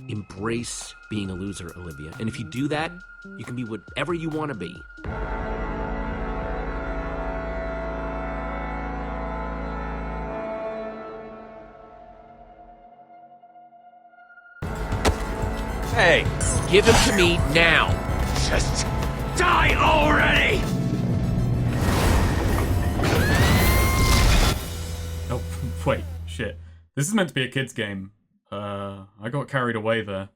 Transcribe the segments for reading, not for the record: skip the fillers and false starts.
Embrace being a loser, Olivia. And if you do that, you can be whatever you want to be. Hey, give him to me now. Just die already! Oh, wait, shit. This is meant to be a kid's game. I got carried away there.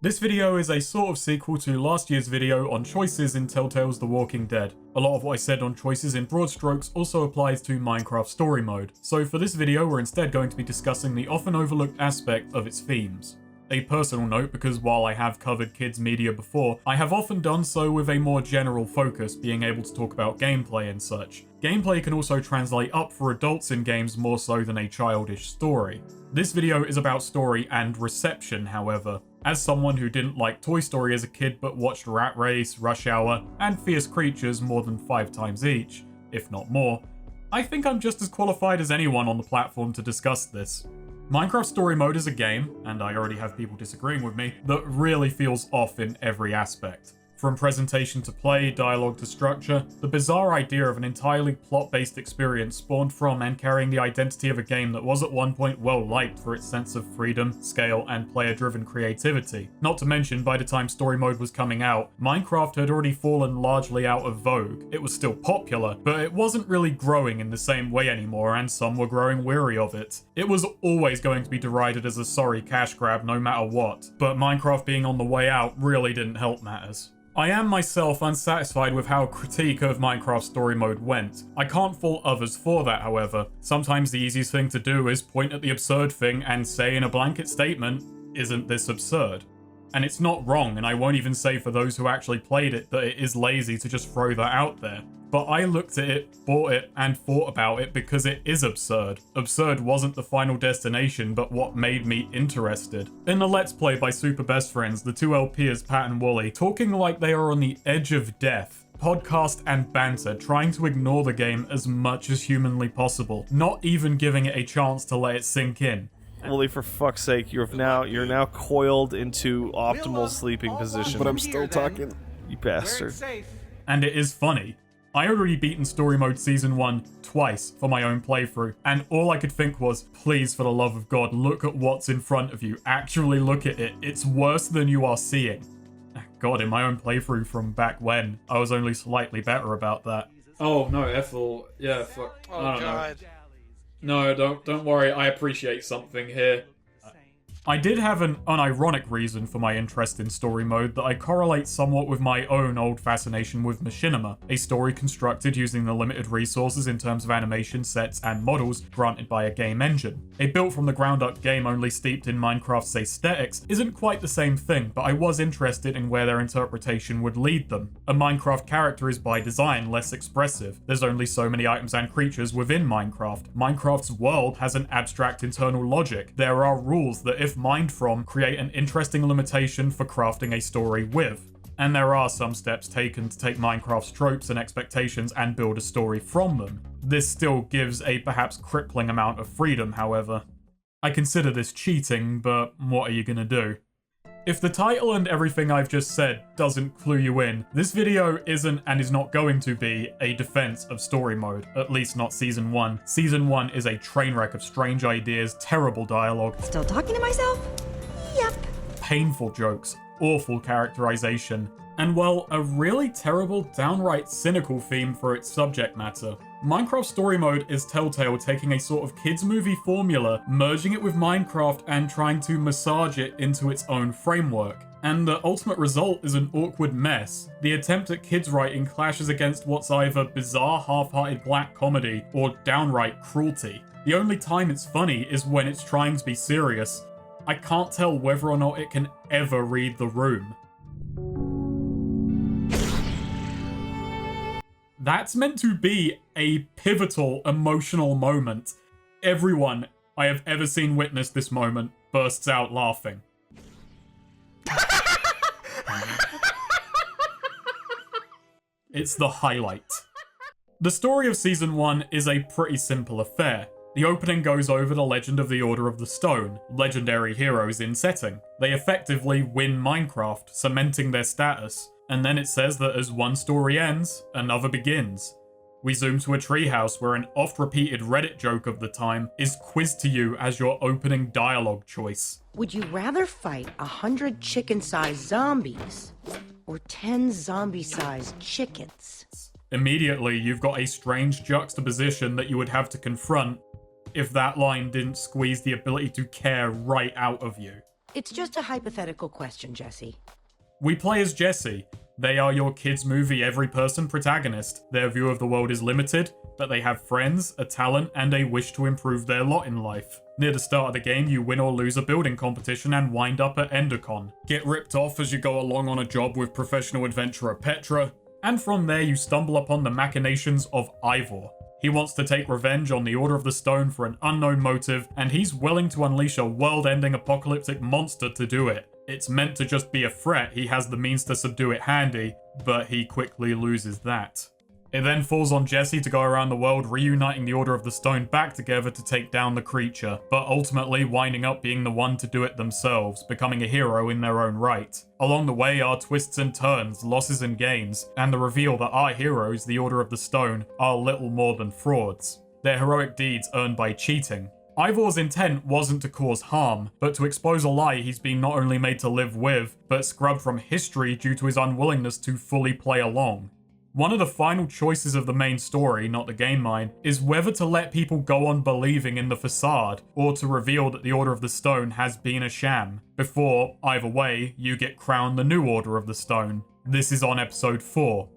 This video is a sort of sequel to last year's video on choices in Telltale's The Walking Dead. A lot of what I said on choices in broad strokes also applies to Minecraft Story Mode, so for this video we're instead going to be discussing the often overlooked aspect of its themes. A personal note, because while I have covered kids media before, I have often done so with a more general focus, being able to talk about gameplay and such. Gameplay can also translate up for adults in games more so than a childish story. This video is about story and reception, however. As someone who didn't like Toy Story as a kid but watched Rat Race, Rush Hour, and Fierce Creatures more than 5 times each, if not more, I think I'm just as qualified as anyone on the platform to discuss this. Minecraft Story Mode is a game, and I already have people disagreeing with me, that really feels off in every aspect. From presentation to play, dialogue to structure, the bizarre idea of an entirely plot-based experience spawned from and carrying the identity of a game that was at one point well liked for its sense of freedom, scale, and player-driven creativity. Not to mention, by the time Story Mode was coming out, Minecraft had already fallen largely out of vogue. It was still popular, but it wasn't really growing in the same way anymore, and some were growing weary of it. It was always going to be derided as a sorry cash grab no matter what, but Minecraft being on the way out really didn't help matters. I am myself unsatisfied with how critique of Minecraft Story Mode went. I can't fault others for that, however. Sometimes the easiest thing to do is point at the absurd thing and say in a blanket statement, "Isn't this absurd?" And it's not wrong, and I won't even say for those who actually played it that it is lazy to just throw that out there. But I looked at it, bought it, and thought about it because it is absurd. Absurd wasn't the final destination, but what made me interested. In the Let's Play by Super Best Friends, the two LPers, Pat and Wooly, talking like they are on the edge of death, podcast and banter, trying to ignore the game as much as humanly possible, not even giving it a chance to let it sink in. Wooly, for fuck's sake, you're now coiled into optimal sleeping position. But I'm still talking. You bastard. And it is funny. I already beaten Story Mode Season 1 twice for my own playthrough, and all I could think was, please for the love of God, look at what's in front of you. Actually look at it. It's worse than you are seeing. God, in my own playthrough from back when, I was only slightly better about that. Oh no, Ethel. Yeah, fuck. Oh, I don't God. know. No, don't worry, I appreciate something here. I did have an unironic reason for my interest in story mode that I correlate somewhat with my own old fascination with machinima, a story constructed using the limited resources in terms of animation, sets, and models granted by a game engine. A built from the ground up game only steeped in Minecraft's aesthetics isn't quite the same thing, but I was interested in where their interpretation would lead them. A Minecraft character is by design less expressive. There's only so many items and creatures within Minecraft. Minecraft's world has an abstract internal logic. There are rules that, if mined from, create an interesting limitation for crafting a story with. And there are some steps taken to take Minecraft's tropes and expectations and build a story from them. This still gives a perhaps crippling amount of freedom, however. I consider this cheating, but what are you gonna do? If the title and everything I've just said doesn't clue you in, this video isn't and is not going to be a defense of story mode, at least not Season 1. Season 1 is a train wreck of strange ideas, terrible dialogue, Still talking to myself? Yep. painful jokes, awful characterization, and well, a really terrible, downright cynical theme for its subject matter. Minecraft Story Mode is Telltale taking a sort of kids movie formula, merging it with Minecraft and trying to massage it into its own framework. And the ultimate result is an awkward mess. The attempt at kids writing clashes against what's either bizarre, half-hearted black comedy or downright cruelty. The only time it's funny is when it's trying to be serious. I can't tell whether or not it can ever read the room. That's meant to be a pivotal emotional moment. Everyone I have ever seen witness this moment bursts out laughing. It's the highlight. The story of Season 1 is a pretty simple affair. The opening goes over the legend of the Order of the Stone, legendary heroes in setting. They effectively win Minecraft, cementing their status, and then it says that as one story ends, another begins. We zoom to a treehouse where an oft-repeated Reddit joke of the time is quizzed to you as your opening dialogue choice. Would you rather fight 100 chicken-sized zombies or 10 zombie-sized chickens? Immediately, you've got a strange juxtaposition that you would have to confront if that line didn't squeeze the ability to care right out of you. It's just a hypothetical question, Jesse. We play as Jesse. They are your kids' movie every person protagonist. Their view of the world is limited, but they have friends, a talent, and a wish to improve their lot in life. Near the start of the game, you win or lose a building competition and wind up at Endercon. Get ripped off as you go along on a job with professional adventurer Petra, and from there you stumble upon the machinations of Ivor. He wants to take revenge on the Order of the Stone for an unknown motive, and he's willing to unleash a world-ending apocalyptic monster to do it. It's meant to just be a threat, he has the means to subdue it handy, but he quickly loses that. It then falls on Jesse to go around the world reuniting the Order of the Stone back together to take down the creature, but ultimately winding up being the one to do it themselves, becoming a hero in their own right. Along the way are twists and turns, losses and gains, and the reveal that our heroes, the Order of the Stone, are little more than frauds. Their heroic deeds earned by cheating. Ivor's intent wasn't to cause harm, but to expose a lie he's been not only made to live with, but scrubbed from history due to his unwillingness to fully play along. One of the final choices of the main story, not the game mind, is whether to let people go on believing in the facade, or to reveal that the Order of the Stone has been a sham. Before, either way, you get crowned the new Order of the Stone. This is on episode 4,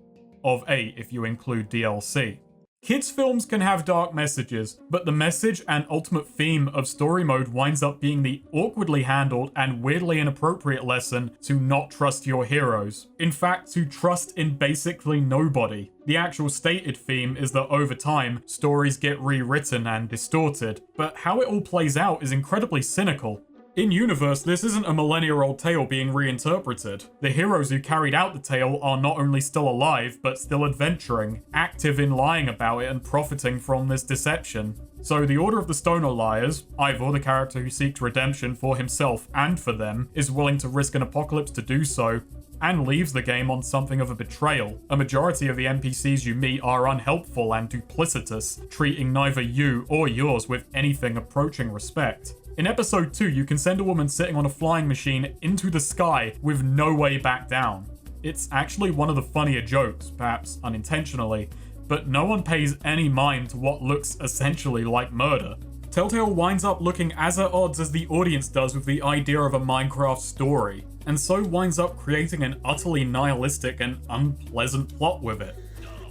of 8 if you include DLC. Kids' films can have dark messages, but the message and ultimate theme of story mode winds up being the awkwardly handled and weirdly inappropriate lesson to not trust your heroes. In fact, to trust in basically nobody. The actual stated theme is that over time, stories get rewritten and distorted, but how it all plays out is incredibly cynical. In universe, this isn't a millennia-old tale being reinterpreted. The heroes who carried out the tale are not only still alive, but still adventuring, active in lying about it and profiting from this deception. So the Order of the Stone are liars. Ivor, the character who seeks redemption for himself and for them, is willing to risk an apocalypse to do so, and leaves the game on something of a betrayal. A majority of the NPCs you meet are unhelpful and duplicitous, treating neither you or yours with anything approaching respect. In episode 2, you can send a woman sitting on a flying machine into the sky with no way back down. It's actually one of the funnier jokes, perhaps unintentionally, but no one pays any mind to what looks essentially like murder. Telltale winds up looking as at odds as the audience does with the idea of a Minecraft story, and so winds up creating an utterly nihilistic and unpleasant plot with it.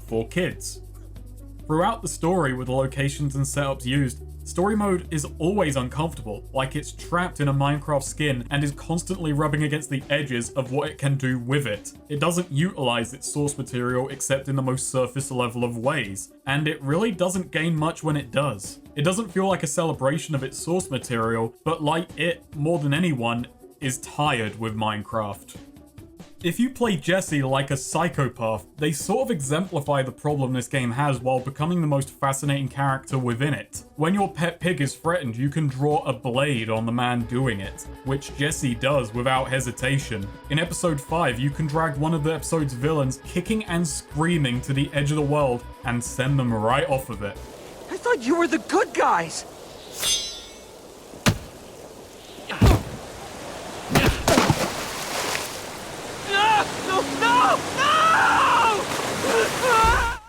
For kids. Throughout the story, with the locations and setups used, story mode is always uncomfortable, like it's trapped in a Minecraft skin and is constantly rubbing against the edges of what it can do with it. It doesn't utilize its source material except in the most surface level of ways, and it really doesn't gain much when it does. It doesn't feel like a celebration of its source material, but like it, more than anyone, is tired with Minecraft. If you play Jesse like a psychopath, they sort of exemplify the problem this game has while becoming the most fascinating character within it. When your pet pig is threatened, you can draw a blade on the man doing it, which Jesse does without hesitation. In episode 5, you can drag one of the episode's villains kicking and screaming to the edge of the world and send them right off of it. I thought you were the good guys!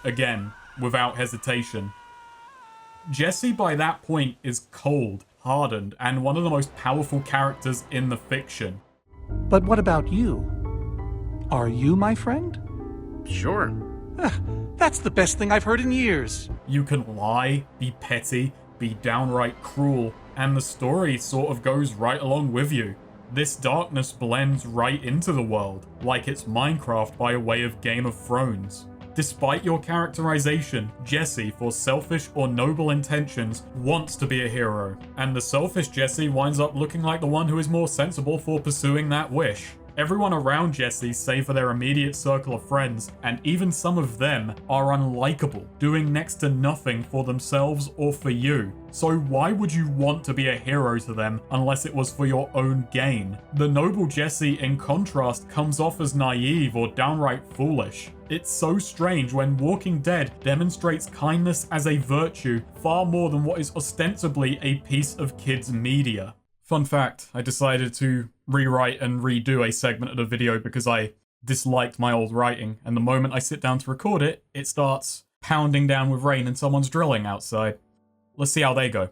Again, without hesitation. Jesse by that point is cold, hardened, and one of the most powerful characters in the fiction. But what about you? Are you my friend? Sure. That's the best thing I've heard in years. You can lie, be petty, be downright cruel, and the story sort of goes right along with you. This darkness blends right into the world, like it's Minecraft by way of Game of Thrones. Despite your characterization, Jesse, for selfish or noble intentions, wants to be a hero, and the selfish Jesse winds up looking like the one who is more sensible for pursuing that wish. Everyone around Jesse, save for their immediate circle of friends, and even some of them, are unlikable, doing next to nothing for themselves or for you. So why would you want to be a hero to them unless it was for your own gain? The noble Jesse, in contrast, comes off as naive or downright foolish. It's so strange when Walking Dead demonstrates kindness as a virtue far more than what is ostensibly a piece of kids' media. Fun fact, I decided to rewrite and redo a segment of the video because I disliked my old writing, and the moment I sit down to record it, it starts pounding down with rain and someone's drilling outside. Let's see how they go.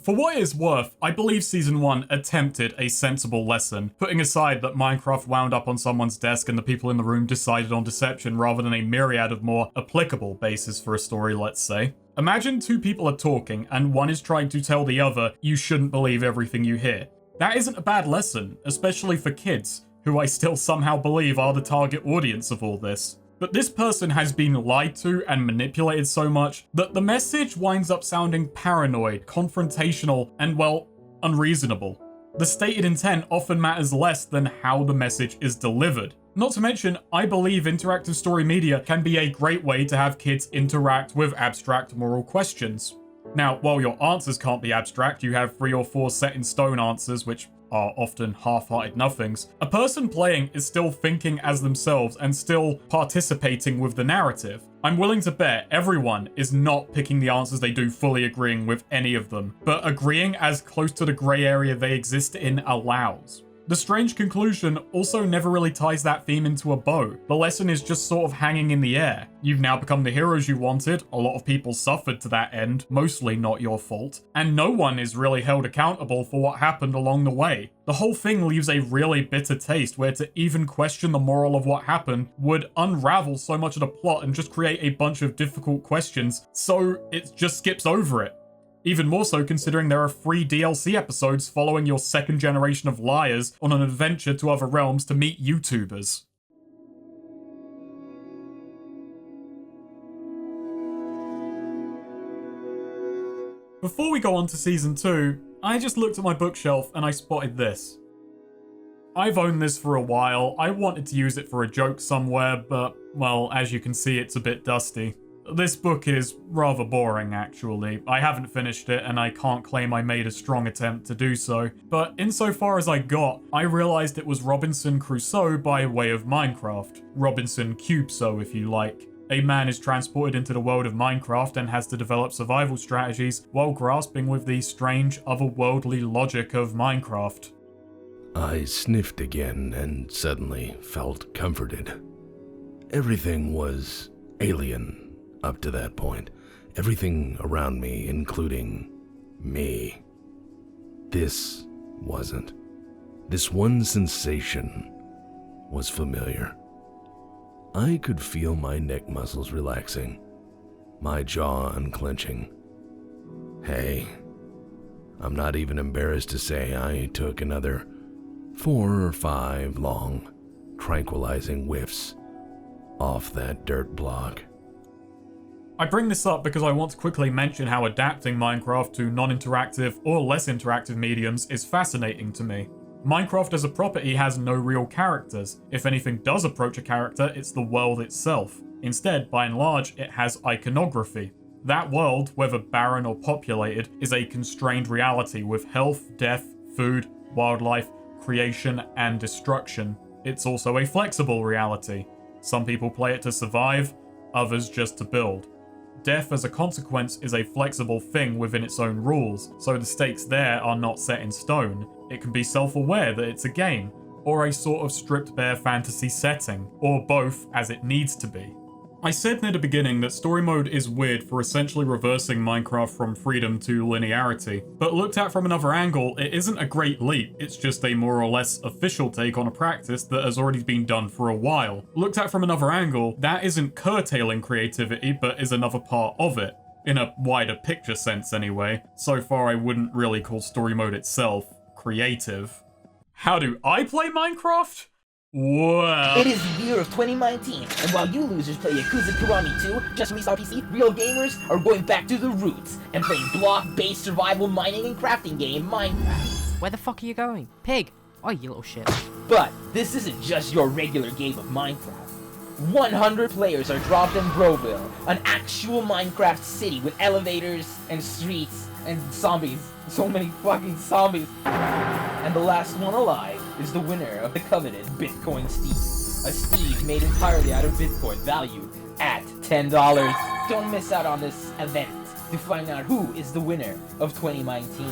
For what it is worth, I believe Season 1 attempted a sensible lesson, putting aside that Minecraft wound up on someone's desk and the people in the room decided on deception rather than a myriad of more applicable bases for a story, let's say. Imagine two people are talking and one is trying to tell the other you shouldn't believe everything you hear. That isn't a bad lesson, especially for kids, who I still somehow believe are the target audience of all this. But this person has been lied to and manipulated so much that the message winds up sounding paranoid, confrontational, and, well, unreasonable. The stated intent often matters less than how the message is delivered. Not to mention, I believe interactive story media can be a great way to have kids interact with abstract moral questions. Now, while your answers can't be abstract, you have 3 or 4 set in stone answers, which are often half-hearted nothings. A person playing is still thinking as themselves and still participating with the narrative. I'm willing to bet everyone is not picking the answers they do fully agreeing with any of them, but agreeing as close to the grey area they exist in allows. The strange conclusion also never really ties that theme into a bow. The lesson is just sort of hanging in the air. You've now become the heroes you wanted, a lot of people suffered to that end, mostly not your fault, and no one is really held accountable for what happened along the way. The whole thing leaves a really bitter taste where to even question the moral of what happened would unravel so much of the plot and just create a bunch of difficult questions, so it just skips over it. Even more so considering there are 3 DLC episodes following your second generation of liars on an adventure to other realms to meet YouTubers. Before we go on to Season 2, I just looked at my bookshelf and I spotted this. I've owned this for a while. I wanted to use it for a joke somewhere, but, well, as you can see, it's a bit dusty. This book is rather boring, actually. I haven't finished it, and I can't claim I made a strong attempt to do so. But insofar as I got, I realized it was Robinson Crusoe by way of Minecraft. Robinson Crusoe, if you like. A man is transported into the world of Minecraft and has to develop survival strategies while grasping with the strange, otherworldly logic of Minecraft. I sniffed again and suddenly felt comforted. Everything was alien. Up to that point, everything around me, including me. This wasn't. This one sensation was familiar. I could feel my neck muscles relaxing, my jaw unclenching. Hey, I'm not even embarrassed to say I took another 4 or 5 long, tranquilizing whiffs off that dirt block. I bring this up because I want to quickly mention how adapting Minecraft to non-interactive or less interactive mediums is fascinating to me. Minecraft as a property has no real characters. If anything does approach a character, it's the world itself. Instead, by and large, it has iconography. That world, whether barren or populated, is a constrained reality with health, death, food, wildlife, creation, and destruction. It's also a flexible reality. Some people play it to survive, others just to build. Death as a consequence is a flexible thing within its own rules, so the stakes there are not set in stone. It can be self-aware that it's a game, or a sort of stripped bare fantasy setting, or both as it needs to be. I said near the beginning that story mode is weird for essentially reversing Minecraft from freedom to linearity, but looked at from another angle, it isn't a great leap, it's just a more or less official take on a practice that has already been done for a while. Looked at from another angle, that isn't curtailing creativity, but is another part of it. In a wider picture sense anyway. So far I wouldn't really call story mode itself creative. How do I play Minecraft? Well, it is the year of 2019, and while you losers play Yakuza Kiwami 2, just released on PC, real gamers are going back to the roots and playing block-based survival mining and crafting game Minecraft. Where the fuck are you going? Pig, Oh, you little shit. But this isn't just your regular game of Minecraft. 100 players are dropped in Broville, an actual Minecraft city with elevators and streets and zombies. So many fucking zombies. And the last one alive is the winner of the coveted Bitcoin Steed. A steed made entirely out of Bitcoin, valued at $10. Don't miss out on this event to find out who is the winner of 2019.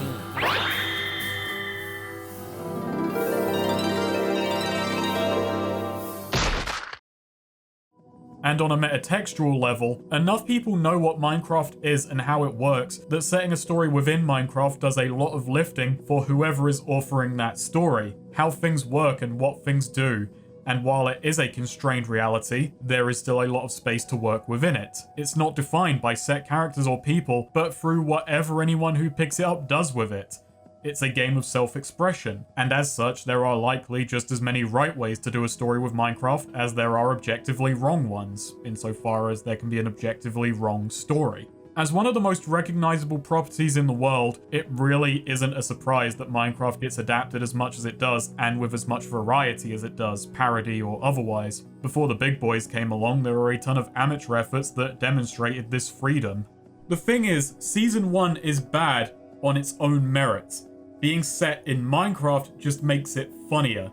And on a metatextual level, enough people know what Minecraft is and how it works that setting a story within Minecraft does a lot of lifting for whoever is authoring that story, how things work and what things do. And while it is a constrained reality, there is still a lot of space to work within it. It's not defined by set characters or people, but through whatever anyone who picks it up does with it. It's a game of self-expression, and as such, there are likely just as many right ways to do a story with Minecraft as there are objectively wrong ones, insofar as there can be an objectively wrong story. As one of the most recognizable properties in the world, it really isn't a surprise that Minecraft gets adapted as much as it does, and with as much variety as it does, parody or otherwise. Before the big boys came along, there were a ton of amateur efforts that demonstrated this freedom. The thing is, Season 1 is bad on its own merits. Being set in Minecraft just makes it funnier.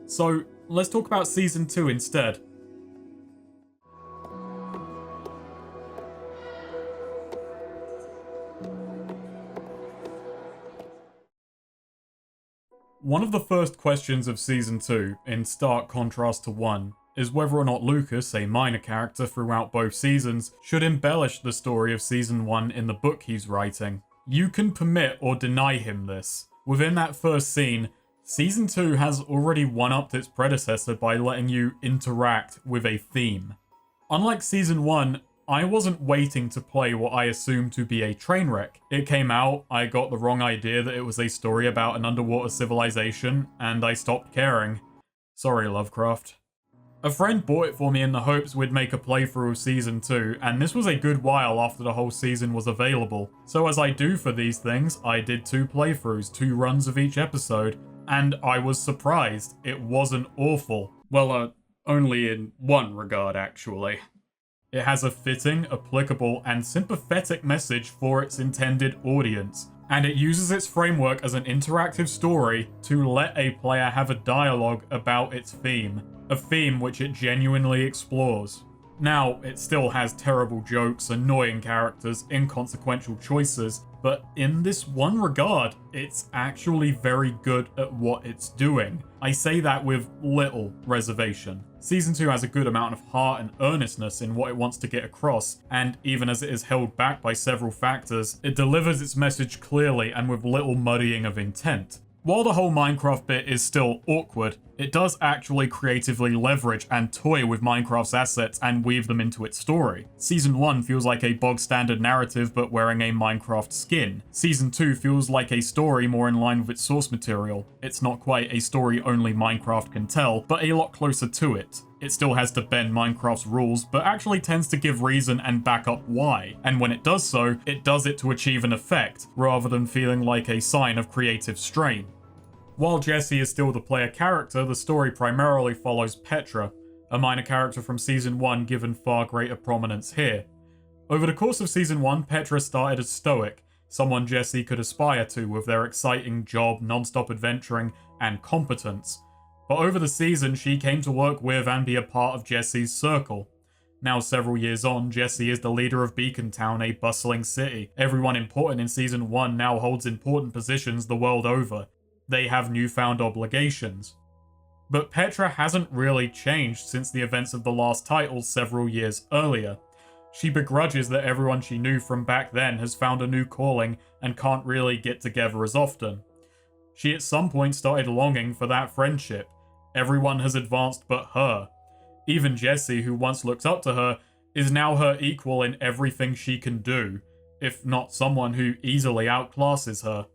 So, let's talk about Season 2 instead. One of the first questions of Season 2, in stark contrast to 1, is whether or not Lucas, a minor character throughout both seasons, should embellish the story of Season 1 in the book he's writing. You can permit or deny him this. Within that first scene, Season 2 has already one-upped its predecessor by letting you interact with a theme. Unlike Season 1, I wasn't waiting to play what I assumed to be a train wreck. It came out, I got the wrong idea that it was a story about an underwater civilization, and I stopped caring. Sorry, Lovecraft. A friend bought it for me in the hopes we'd make a playthrough of Season 2, and this was a good while after the whole season was available. So as I do for these things, I did 2 playthroughs, 2 runs of each episode, and I was surprised. It wasn't awful. Well, only in one regard, actually. It has a fitting, applicable, and sympathetic message for its intended audience, and it uses its framework as an interactive story to let a player have a dialogue about its theme. A theme which it genuinely explores. Now, it still has terrible jokes, annoying characters, inconsequential choices, but in this one regard, it's actually very good at what it's doing. I say that with little reservation. Season 2 has a good amount of heart and earnestness in what it wants to get across, and even as it is held back by several factors, it delivers its message clearly and with little muddying of intent. While the whole Minecraft bit is still awkward, it does actually creatively leverage and toy with Minecraft's assets and weave them into its story. Season 1 feels like a bog-standard narrative but wearing a Minecraft skin. Season 2 feels like a story more in line with its source material. It's not quite a story only Minecraft can tell, but a lot closer to it. It still has to bend Minecraft's rules, but actually tends to give reason and back up why. And when it does so, it does it to achieve an effect, rather than feeling like a sign of creative strain. While Jesse is still the player character, the story primarily follows Petra, a minor character from Season 1 given far greater prominence here. Over the course of Season 1, Petra started as stoic, someone Jesse could aspire to with their exciting job, non-stop adventuring, and competence. But over the season, she came to work with and be a part of Jesse's circle. Now several years on, Jesse is the leader of Beacon Town, a bustling city. Everyone important in Season 1 now holds important positions the world over. They have newfound obligations. But Petra hasn't really changed since the events of the last title several years earlier. She begrudges that everyone she knew from back then has found a new calling and can't really get together as often. She at some point started longing for that friendship. Everyone has advanced but her. Even Jesse, who once looked up to her, is now her equal in everything she can do, if not someone who easily outclasses her.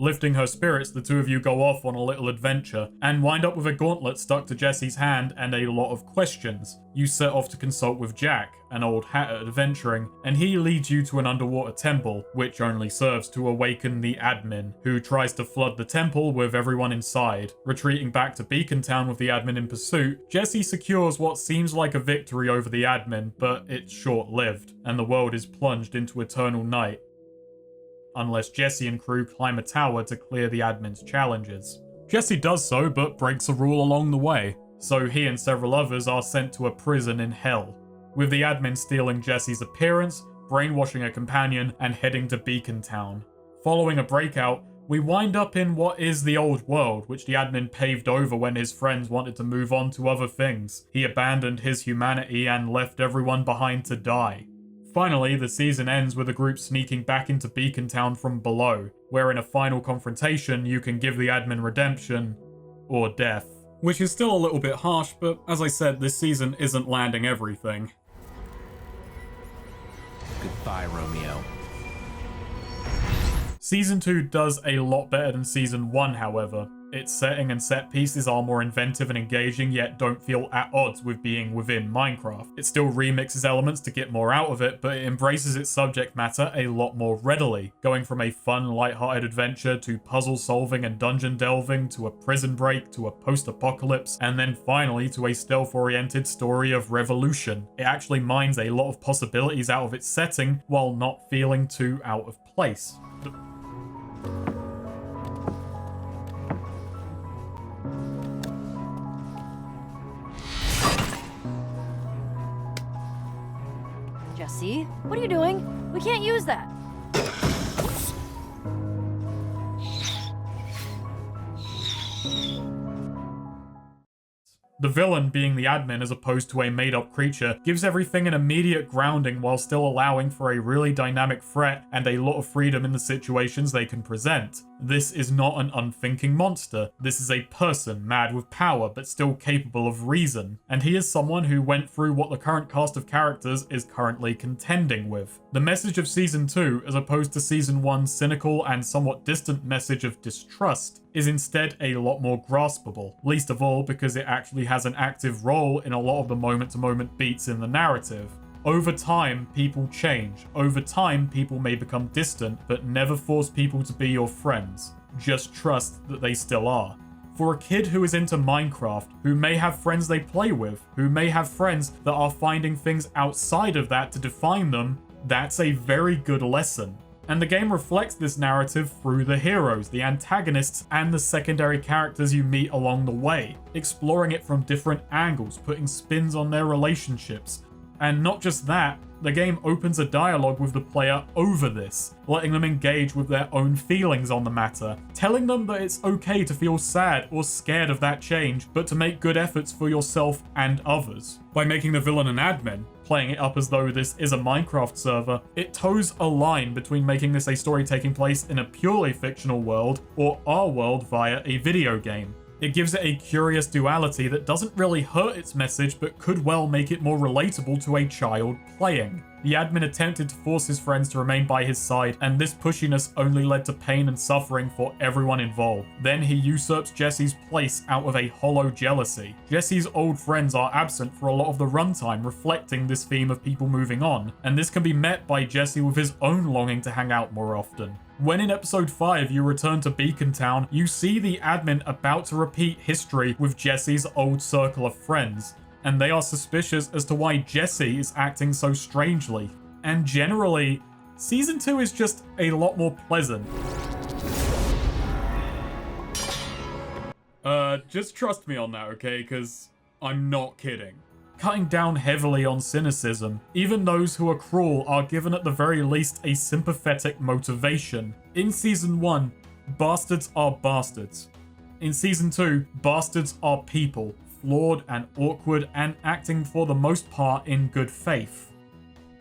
Lifting her spirits, the two of you go off on a little adventure, and wind up with a gauntlet stuck to Jesse's hand and a lot of questions. You set off to consult with Jack, an old hat at adventuring, and he leads you to an underwater temple, which only serves to awaken the admin, who tries to flood the temple with everyone inside. Retreating back to Beacon Town with the admin in pursuit, Jesse secures what seems like a victory over the admin, but it's short-lived, and the world is plunged into eternal night. Unless Jesse and crew climb a tower to clear the admin's challenges. Jesse does so, but breaks a rule along the way, so he and several others are sent to a prison in hell, with the admin stealing Jesse's appearance, brainwashing a companion, and heading to Beacon Town. Following a breakout, we wind up in what is the old world, which the admin paved over when his friends wanted to move on to other things. He abandoned his humanity and left everyone behind to die. Finally, the season ends with a group sneaking back into Beacon Town from below, where in a final confrontation you can give the admin redemption, or death. Which is still a little bit harsh, but as I said, this season isn't landing everything. Goodbye, Romeo. Season 2 does a lot better than Season 1, however. Its setting and set pieces are more inventive and engaging, yet don't feel at odds with being within Minecraft. It still remixes elements to get more out of it, but it embraces its subject matter a lot more readily, going from a fun, light-hearted adventure to puzzle solving and dungeon delving, to a prison break, to a post-apocalypse, and then finally to a stealth-oriented story of revolution. It actually mines a lot of possibilities out of its setting, while not feeling too out of place. Jesse, what are you doing? We can't use that. The villain, being the admin as opposed to a made-up creature, gives everything an immediate grounding while still allowing for a really dynamic threat and a lot of freedom in the situations they can present. This is not an unthinking monster. This is a person mad with power but still capable of reason, and he is someone who went through what the current cast of characters is currently contending with. The message of Season 2, as opposed to Season 1's cynical and somewhat distant message of distrust, is instead a lot more graspable, least of all because it actually has an active role in a lot of the moment-to-moment beats in the narrative. Over time, people change. Over time, people may become distant, but never force people to be your friends. Just trust that they still are. For a kid who is into Minecraft, who may have friends they play with, who may have friends that are finding things outside of that to define them, that's a very good lesson. And the game reflects this narrative through the heroes, the antagonists, and the secondary characters you meet along the way, exploring it from different angles, putting spins on their relationships. And not just that, the game opens a dialogue with the player over this, letting them engage with their own feelings on the matter, telling them that it's okay to feel sad or scared of that change, but to make good efforts for yourself and others. By making the villain an admin, playing it up as though this is a Minecraft server, it toes a line between making this a story taking place in a purely fictional world or our world via a video game. It gives it a curious duality that doesn't really hurt its message but could well make it more relatable to a child playing. The admin attempted to force his friends to remain by his side, and this pushiness only led to pain and suffering for everyone involved. Then he usurps Jesse's place out of a hollow jealousy. Jesse's old friends are absent for a lot of the runtime, reflecting this theme of people moving on, and this can be met by Jesse with his own longing to hang out more often. When in episode 5 you return to Beacon Town, you see the admin about to repeat history with Jesse's old circle of friends, and they are suspicious as to why Jesse is acting so strangely. And generally, Season 2 is just a lot more pleasant. Just trust me on that, okay? Because I'm not kidding. Cutting down heavily on cynicism, even those who are cruel are given at the very least a sympathetic motivation. In Season 1, bastards are bastards. In Season 2, bastards are people, flawed and awkward and acting for the most part in good faith.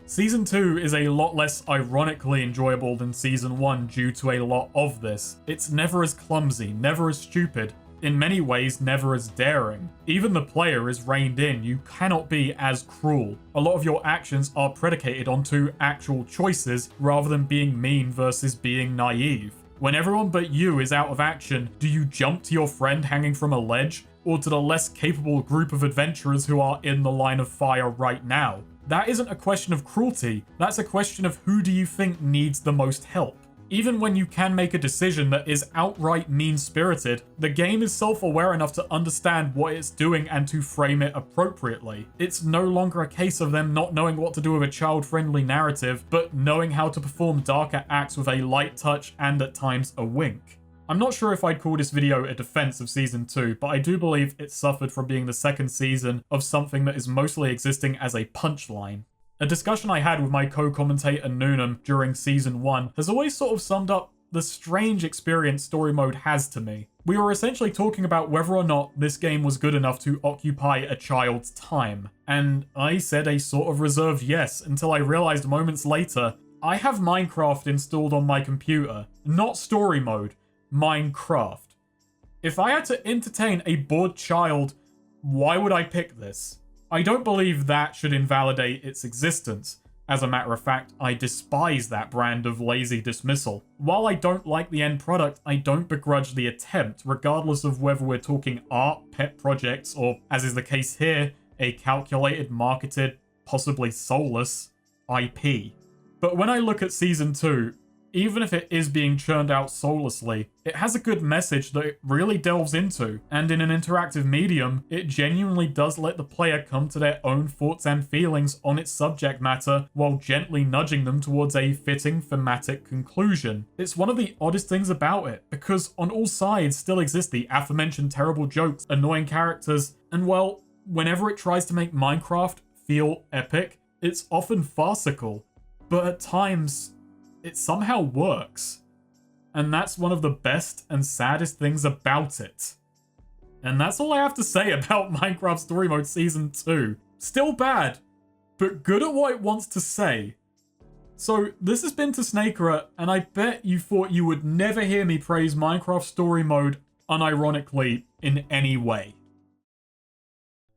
Season 2 is a lot less ironically enjoyable than Season 1 due to a lot of this. It's never as clumsy, never as stupid, in many ways never as daring. Even the player is reined in, you cannot be as cruel. A lot of your actions are predicated onto actual choices rather than being mean versus being naive. When everyone but you is out of action, do you jump to your friend hanging from a ledge, or to the less capable group of adventurers who are in the line of fire right now? That isn't a question of cruelty, that's a question of who do you think needs the most help. Even when you can make a decision that is outright mean-spirited, the game is self-aware enough to understand what it's doing and to frame it appropriately. It's no longer a case of them not knowing what to do with a child-friendly narrative, but knowing how to perform darker acts with a light touch and at times a wink. I'm not sure if I'd call this video a defense of Season 2, but I do believe it suffered from being the second season of something that is mostly existing as a punchline. A discussion I had with my co-commentator Noonem during Season 1 has always sort of summed up the strange experience story mode has to me. We were essentially talking about whether or not this game was good enough to occupy a child's time, and I said a sort of reserved yes until I realized moments later, I have Minecraft installed on my computer, not story mode, Minecraft. If I had to entertain a bored child, why would I pick this? I don't believe that should invalidate its existence. As a matter of fact, I despise that brand of lazy dismissal. While I don't like the end product, I don't begrudge the attempt, regardless of whether we're talking art, pet projects, or, as is the case here, a calculated, marketed, possibly soulless IP. But when I look at Season 2, even if it is being churned out soullessly, it has a good message that it really delves into, and in an interactive medium, it genuinely does let the player come to their own thoughts and feelings on its subject matter while gently nudging them towards a fitting thematic conclusion. It's one of the oddest things about it, because on all sides still exist the aforementioned terrible jokes, annoying characters, and well, whenever it tries to make Minecraft feel epic, it's often farcical, but at times, it somehow works. And that's one of the best and saddest things about it. And that's all I have to say about Minecraft Story Mode Season 2. Still bad, but good at what it wants to say. So, this has been TehSnakerer, and I bet you thought you would never hear me praise Minecraft Story Mode unironically in any way.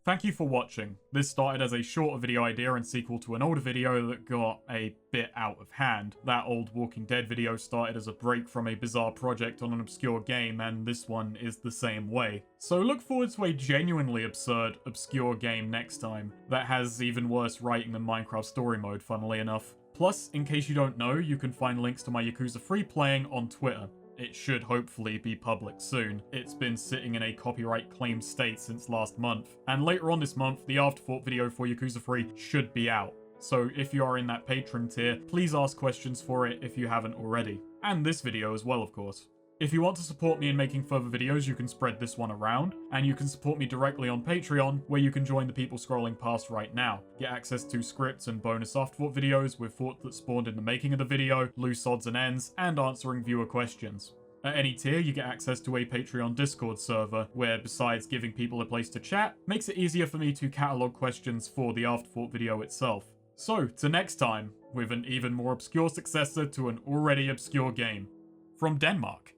Thank you for watching. This started as a shorter video idea and sequel to an older video that got a bit out of hand. That old Walking Dead video started as a break from a bizarre project on an obscure game, and this one is the same way. So look forward to a genuinely absurd, obscure game next time that has even worse writing than Minecraft Story Mode, funnily enough. Plus, in case you don't know, you can find links to my Yakuza Free playing on Twitter. It should hopefully be public soon. It's been sitting in a copyright claimed state since last month. And later on this month, the Afterthought video for Yakuza 3 should be out. So if you are in that patron tier, please ask questions for it if you haven't already. And this video as well, of course. If you want to support me in making further videos, you can spread this one around, and you can support me directly on Patreon, where you can join the people scrolling past right now. Get access to scripts and bonus Afterthought videos with thoughts that spawned in the making of the video, loose odds and ends, and answering viewer questions. At any tier, you get access to a Patreon Discord server, where besides giving people a place to chat, makes it easier for me to catalogue questions for the Afterthought video itself. So, to next time, with an even more obscure successor to an already obscure game. From Denmark.